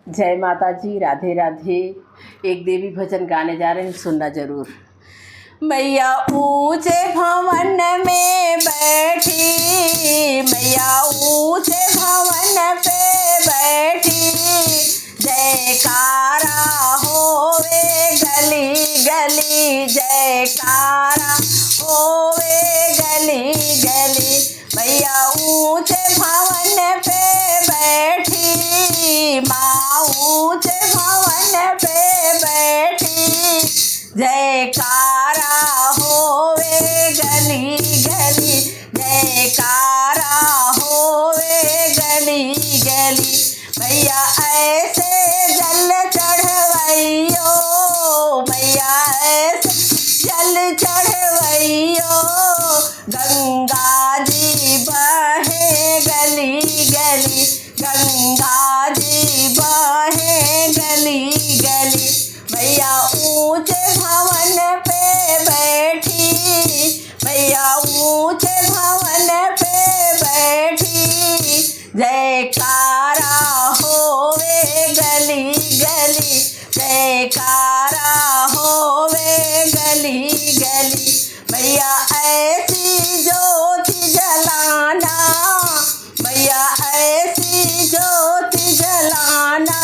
जय माता जी, राधे राधे। एक देवी भजन गाने जा रहे हैं, सुनना जरूर। मैया ऊंचे भवन में बैठी, मैया ऊंचे भवन पे बैठी, जयकारा होवे गली गली, जयकारा होवे गली गली। मैया ऊंचे भवन पे बैठी, माँ ऊंचे भवन पे बैठी, जयकारा होवे गली गली, जयकारा होवे गली गली। मैया ऐसे जल चढ़वैयो, मैया ऐसे जल चढ़वैयो, गंगा जी बहे गली गली, गंगा जी बहे गली गली। मैया ऊंचे भवन पे बैठी, मैया ऊंचे भवन पे बैठी, जयकारा होवे गली गली, जयकारा होवे गली गली। मैया ऐसी ज्योति जलाना, मैया ऐसी ज्योति जलाना,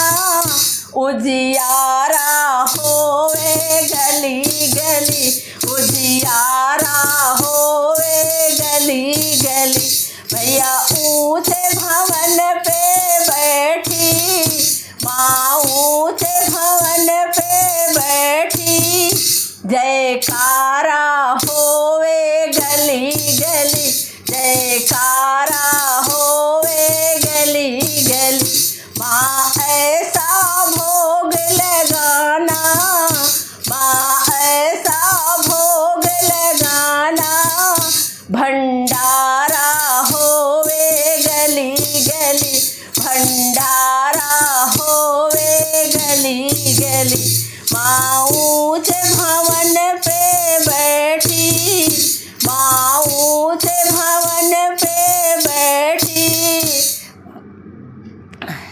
उजियारा होवे गली गली, उजियारा होवे गली गली। मैया ऊंचे भवन पे बैठी, माँ ऊंचे भवन पे बैठी, जयकारा होवे गली गली, जयकारा होवे गली गली। माँ ऐसा भोग लगाना, माँ ऐसा भोग लगाना, भंडारा होवे गली गली, भंडारा होवे गली गली। माँ ऊंचे भवन पे बैठी, माँ ऊंचे भवन पे बैठी,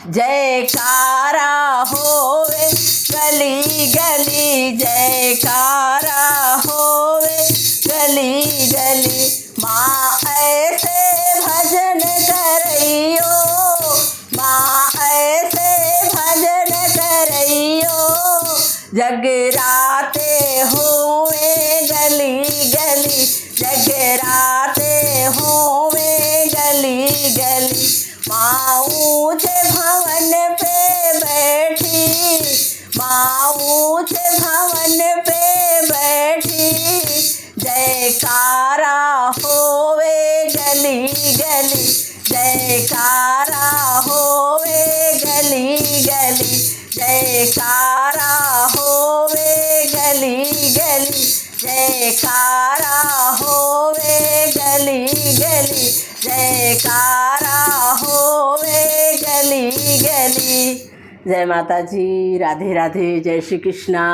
जयकारा होवे गली गली, जयकारा होवे गली गली। माँ ऐसे भजन करइयो, माँ ऐसे भजन करइयो, जगराते होवे गली गली, जगराते होवे गली गली। माँ ऊंचे भवन पे बैठी, माँ ऊंचे भवन पे बैठी, जयकारा होवे गली गली, जयकारा होवे गली गली, जयकारा होवे गली गली, जयकारा होवे गली गली, जयकारा होवे गली गली। जय माता जी, राधे राधे, जय श्री कृष्णा।